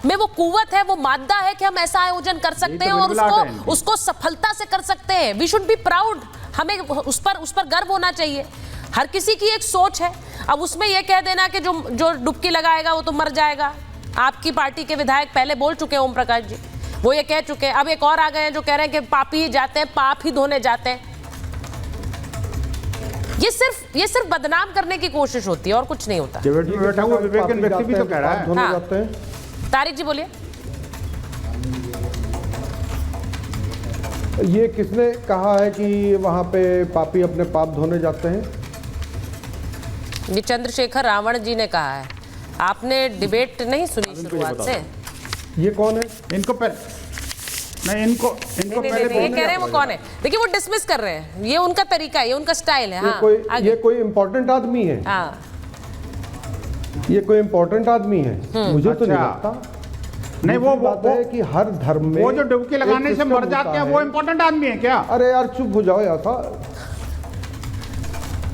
में वो कुव्वत है, वो मादा है कि हम ऐसा आयोजन कर सकते हैं और उसको सफलता से कर सकते हैं। वी शुड बी प्राउड, हमें उस पर गर्व होना चाहिए। हर किसी की एक सोच है। अब उसमें यह कह देना कि जो डुबकी लगाएगा वो तो मर जाएगा। आपकी पार्टी के विधायक पहले बोल चुके हैं, ओम प्रकाश जी, वो ये कह चुके हैं। अब एक और आ गए हैं जो कह रहे हैं कि पापी ही जाते हैं, पाप ही धोने जाते हैं। ये सिर्फ बदनाम करने की कोशिश होती है और कुछ नहीं होता। बैठा हुआ विवेकन व्यक्ति भी तो कह रहा है। हाँ। तारिक जी बोलिए। ये किसने कहा है कि वहां पे पापी अपने पाप धोने जाते हैं? ये चंद्रशेखर रावण जी ने कहा है। आपने डिबेट नहीं सुनी शुरुआत से? ये कौन है? इनको इनको पहले ये कह रहे हैं वो कौन है। देखिए वो डिसमिस कर रहे हैं, ये उनका तरीका है, ये उनका स्टाइल है। हाँ, ये कोई इम्पोर्टेंट आदमी है? हाँ, ये कोई इम्पोर्टेंट आदमी है? मुझे तो नहीं लगता। नहीं, वो बात है कि हर धर्म में वो जो डुबकी लगाने से मर जाते हैं वो इम्पोर्टेंट आदमी है क्या? अरे यार चुप हो जाओ यार,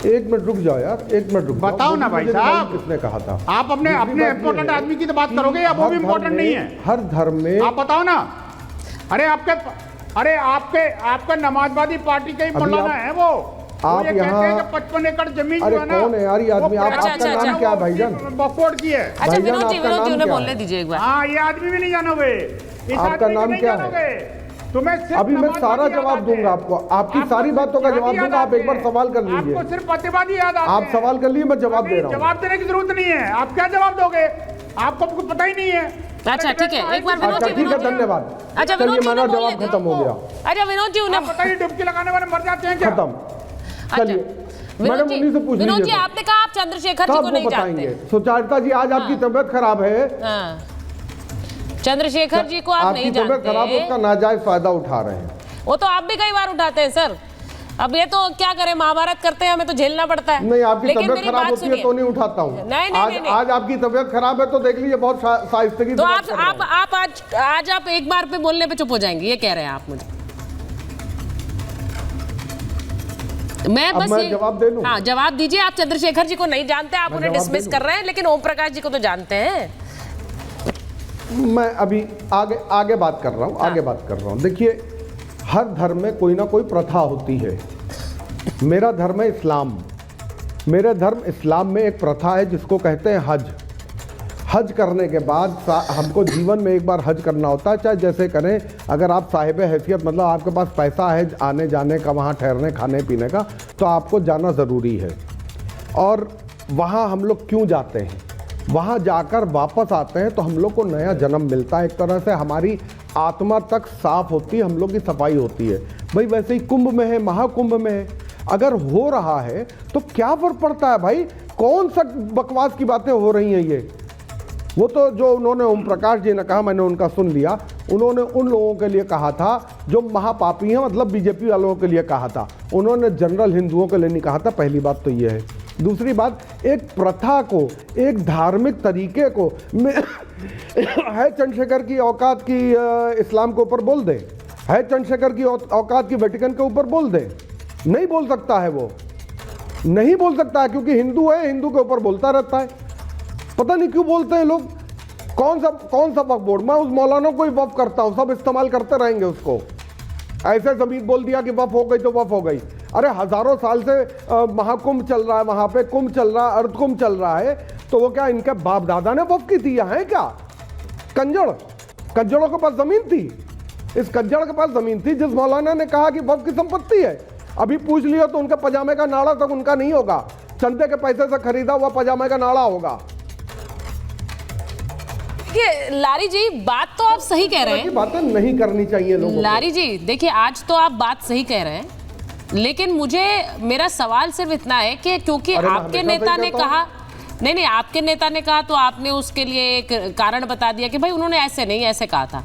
एक मिनट रुक जाओ यार, एक मिनट रुक जाओ। बताओ ना भाई साहब, किसने कहा था? आप अपने इम्पोर्टेंट आदमी की तो बात करोगे या वो भी इम्पोर्टेंट नहीं है? हर धर्म में आप बताओ ना। अरे आपके नमाजवादी पार्टी के ही मौलाना है वो। आप यहाँ 55 एकड़ जमीन जो है ना, कौन है यार ये आदमी? आपका नाम क्या है भाईजान? बकवाट की है। अच्छा विनोद जी उन्हें बोलने दीजिए एक बार। हाँ, ये आदमी भी नहीं जानोगे। आपका नाम क्या है? तुम्हें अभी मैं सारा जवाब दूंगा आपको, आपकी सारी बातों का जवाब दूंगा। आप एक बार सवाल कर लीजिए। आपको सिर्फ प्रतिवादी याद आते हैं। आप सवाल कर लीजिए, मैं जवाब दे रहा हूँ। जवाब देने की जरूरत नहीं है। आप क्या जवाब दोगे? आपको पता ही नहीं है। अच्छा ठीक है, एक बार विनोद जी। ठीक है, धन्यवाद। अच्छा चलिए, मेरा जवाब खत्म हो गया। अच्छा विनोद जी उन्हें बताइए, डुबकी लगाने वाले मर जाते हैं क्या? खत्म। चलिए मैडम उन्हीं से पूछ लीजिए। विनोद जी आपने कहा आप चंद्रशेखर जी को नहीं जानते। सुचारिता जी, आज आपकी तबीयत खराब है। चंद्रशेखर जी को आप नहीं जानते। आपकी तबीयत खराब, उसका नाजायज फायदा उठा रहे हैं। वो तो आप भी कई बार उठाते हैं सर। अब ये तो क्या करें, महाभारत करते हैं, हमें तो झेलना पड़ता है। नहीं, आपकी तबीयत खराब होती है तो नहीं उठाता हूँ। आज आपकी तबीयत खराब है तो देख लीजिए, बहुत साहित्यिकी। तो आप आज आप एक बार पे बोलने पे चुप हो जाएंगे, ये कह रहे हैं आप मुझे? मैं बस जवाब दे लूं? हाँ जवाब दीजिए। आप चंद्रशेखर जी को नहीं जानते, आप उन्हें डिसमिस कर रहे हैं, लेकिन ओम प्रकाश जी को तो जानते हैं। मैं अभी आगे बात कर रहा हूँ। आगे बात कर रहा हूँ। देखिए, हर धर्म में कोई ना कोई प्रथा होती है। मेरा धर्म है इस्लाम। मेरे धर्म इस्लाम में एक प्रथा है जिसको कहते हैं हज। हज करने के बाद हमको जीवन में एक बार हज करना होता है, चाहे जैसे करें। अगर आप साहिब हैसियत, मतलब आपके पास पैसा है आने जाने का, वहाँ ठहरने खाने पीने का, तो आपको जाना ज़रूरी है। और वहाँ हम लोग क्यों जाते हैं? वहाँ जाकर वापस आते हैं तो हम लोग को नया जन्म मिलता है। एक तरह से हमारी आत्मा तक साफ होती है, हम लोग की सफाई होती है। भाई वैसे ही कुंभ में है, महाकुंभ में है, अगर हो रहा है तो क्या फर्क पड़ता है भाई? कौन सा बकवास की बातें हो रही हैं ये? वो तो जो उन्होंने ओम प्रकाश जी ने कहा, मैंने उनका सुन लिया। उन्होंने उन लोगों के लिए कहा था जो महापापी हैं, मतलब बीजेपी वालों के लिए कहा था। उन्होंने जनरल हिंदुओं के लिए नहीं कहा था। पहली बात तो ये है। दूसरी बात, एक प्रथा को, एक धार्मिक तरीके को है चंद्रशेखर की औकात की इस्लाम के ऊपर बोल दे, है चंद्रशेखर की औकात की वेटिकन के ऊपर बोल दे? नहीं बोल सकता है, वो नहीं बोल सकता है, क्योंकि हिंदू है, हिंदू के ऊपर बोलता रहता है। पता नहीं क्यों बोलते हैं लोग। कौन सा वक्फ बोर्ड? मैं उस मौलाना को ही वक्फ करता हूँ, सब इस्तेमाल करते रहेंगे उसको। ऐसे जमीन बोल दिया कि वक्फ हो गई तो वक्फ हो गई। अरे हजारों साल से महाकुंभ चल रहा है, वहां पे कुंभ चल रहा है, अर्धकुंभ चल रहा है, तो वो क्या इनके बाप दादा ने वक्फ की थी? है क्या कंजड़ों के पास जमीन थी? इस कंजड़ के पास जमीन थी जिस मौलाना ने कहा कि वक्फ की संपत्ति है। अभी पूछ लियो तो उनके पजामे का नाड़ा तक उनका नहीं होगा, चंदे के पैसे से खरीदा हुआ पजामे का नाड़ा होगा। लारी जी, बात तो आप सही कह रहे हैं, बातें नहीं करनी चाहिए लोगों को। लारी जी देखिए, आज तो आप बात सही कह रहे हैं, लेकिन मेरा सवाल सिर्फ इतना है कि क्योंकि आपके नेता ने कहा, नहीं आपके नेता ने कहा तो आपने उसके लिए एक कारण बता दिया कि भाई उन्होंने ऐसे नहीं ऐसे कहा था,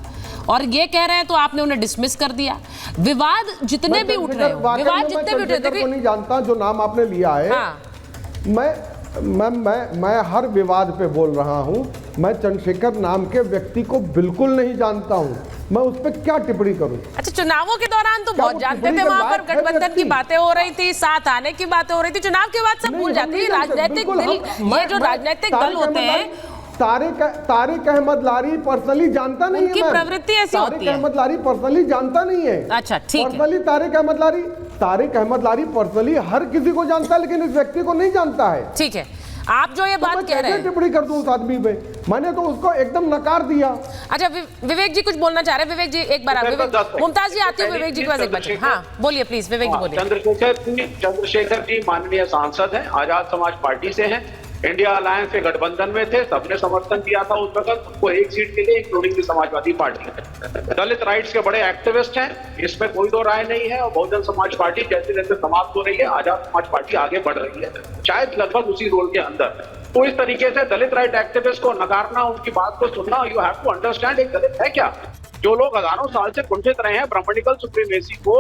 और ये कह रहे हैं तो आपने उन्हें डिसमिस कर दिया। विवाद जितने भी उठ रहे हो, विवाद जितने भी उठ रहे हैं, नहीं जानता जो नाम आपने लिया है। हाँ। मैं हर विवाद पे बोल रहा हूं। मैं चंद्रशेखर नाम के व्यक्ति को बिल्कुल नहीं जानता हूं, मैं उस पर क्या टिप्पणी करूं? अच्छा, चुनावों के दौरान तो बहुत जानते थे, वहां पर गठबंधन की बातें हो रही थी, साथ आने की बातें हो रही थी। चुनाव के बाद सब भूल जाते हैं। राजनीतिक दल, ये जो राजनीतिक दल होते हैं तारिक अहमद लारी पर्सनली जानता नहीं है। उनकी प्रवृत्ति ऐसी होती है। तारिक अहमद लारी पर्सनली जानता नहीं है। अच्छा, ठीक है। पर्सनली तारिक अहमद लारी पर्सनली हर किसी को जानता है, लेकिन इस व्यक्ति को नहीं जानता है। ठीक है, आप जो ये बात कह रहे हैं, टिप्पणी कर दूं उस आदमी पे? मैंने तो उसको एकदम नकार दिया। अच्छा, विवेक जी कुछ बोलना चाह रहे हैं। विवेक जी एक बार, मुमताज जी आती हूँ विवेक जी के पास एक बार। हाँ बोलिए प्लीज, विवेक जी बोलिए। चंद्रशेखर जी माननीय सांसद हैं, आजाद समाज पार्टी से हैं, इंडिया अलायंस के गठबंधन में थे, सबने समर्थन किया था उस वक्त उनको एक सीट के लिए, including the Samajwadi party. Dalit rights के बड़े एक्टिविस्ट हैं, इसमें कोई दो राय नहीं है। और बहुजन समाज पार्टी जैसे जैसे समाप्त हो रही है, आजाद समाज पार्टी आगे बढ़ रही है, शायद लगभग उसी रोल के अंदर। तो इस तरीके से दलित राइट एक्टिविस्ट को नकारना, उनकी बात को सुनना, यू हैव टू अंडरस्टैंड एक दलित है क्या। जो लोग हजारों साल से कुंठित रहे हैं ब्राह्मणिकल सुप्रीमेसी को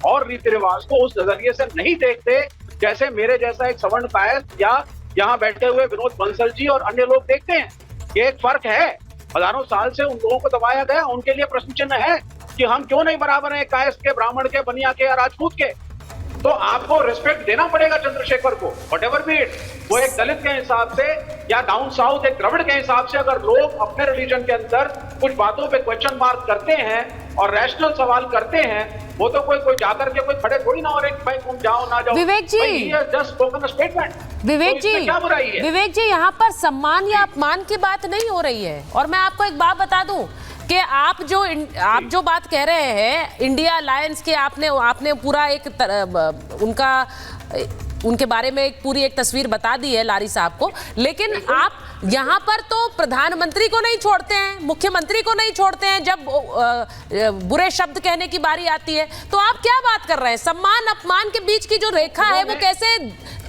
और रीति रिवाज को उस नजरिए से नहीं देखते, जैसे मेरे जैसा एक सवर्ण कायस्थ या यहाँ बैठे हुए विनोद बंसल जी और अन्य लोग देखते हैं। ये एक फर्क है। हजारों साल से उन लोगों को दबाया गया, उनके लिए प्रश्न चिन्ह है कि हम क्यों नहीं बराबर हैं कायस्थ के, ब्राह्मण के, बनिया के या राजपूत के। तो आपको रिस्पेक्ट देना पड़ेगा चंद्रशेखर को, व्हाटएवर बी इट। वो एक दलित के हिसाब से या डाउन साउथ एक द्रविड़ के हिसाब से अगर लोग अपने रिलीजन के अंदर कुछ बातों पे क्वेश्चन मार्क करते हैं और रैशनल सवाल करते हैं, वो तो कोई जाकर के कोई खड़े थोड़ी ना हो रहे भाई तुम जाओ ना जाओ। विवेक जी, जस्ट स्पोकन स्टेटमेंट। विवेक जी, क्या बुराई है? विवेक जी, यहाँ पर सम्मान या अपमान की बात नहीं हो रही है। और मैं आपको एक बात बता दूं कि आप जो बात कह रहे हैं इंडिया अलायंस के, आपने पूरा उनके बारे में पूरी एक तस्वीर बता दी है लारी साहब को, लेकिन आप यहाँ पर तो प्रधानमंत्री को नहीं छोड़ते हैं, मुख्यमंत्री को नहीं छोड़ते हैं जब बुरे शब्द कहने की बारी आती है। तो आप क्या बात कर रहे हैं? सम्मान अपमान के बीच की जो रेखा है वो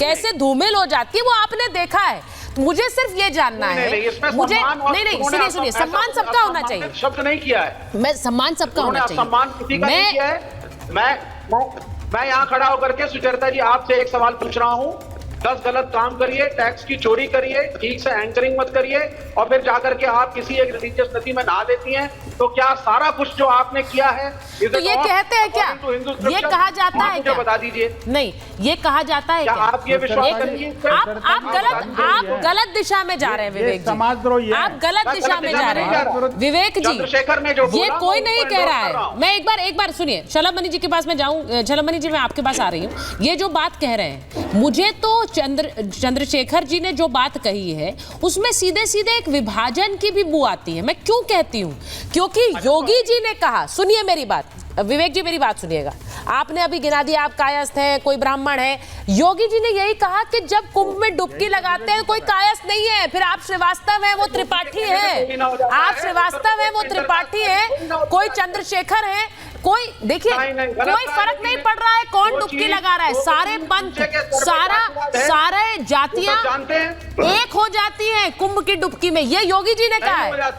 कैसे धूमिल हो जाती है, वो आपने देखा है। मुझे सिर्फ ये जानना है, मुझे नहीं, सुनिए, सम्मान सबका होना चाहिए। शब्द नहीं किया है, मैं सम्मान सबका होना चाहिए। सम्मान किसी का नहीं किया है। मैं यहाँ खड़ा होकर के सुचरिता जी आपसे एक सवाल पूछ रहा हूँ। 10 गलत काम करिए, टैक्स की चोरी करिए, ठीक से एंकरिंग मत करिए, और फिर जाकर के आप किसी एक रिलीजियस नदी में नहा देती हैं, तो क्या सारा कुछ जो आपने किया है तो ये कहते हैं क्या? ये कहा जाता है क्या? बता दीजिए। नहीं, ये कहा जाता है क्या? आप ये विश्वास करिए, आप गलत दिशा में जा रहे हैं विवेक जी, आप गलत दिशा में जा रहे हैं विवेक जी। चंद्रशेखर ने जो ये कोई नहीं कह रहा है। मैं एक बार सुनिए, शलभ मणि जी के पास मैं जाऊं। शलभ मणि जी, मैं आपके पास आ रही हूँ। ये जो बात कह रहे हैं, मुझे तो चंद्रशेखर जी ने जो बात कही है उसमें सीधे सीधे एक विभाजन की भी बू आती है। मैं क्यों कहती हूँ? क्योंकि योगी जी ने कहा, सुनिए मेरी बात, विवेक जी मेरी बात सुनिएगा, आपने अभी गिना दिया आप कायस्थ हैं, कोई ब्राह्मण है। योगी जी ने यही कहा कि जब कुंभ में डुबकी लगाते हैं कोई कायस्थ नहीं है, फिर आप श्रीवास्तव हैं वो त्रिपाठी है, आप श्रीवास्तव हैं वो त्रिपाठी है, कोई चंद्रशेखर है, कोई देखिए कोई फर्क नहीं पड़ रहा है कौन डुबकी लगा रहा है। सारे पंथ, सारे जातियां एक हो जाती हैं कुंभ की डुबकी में, ये योगी जी ने कहा है।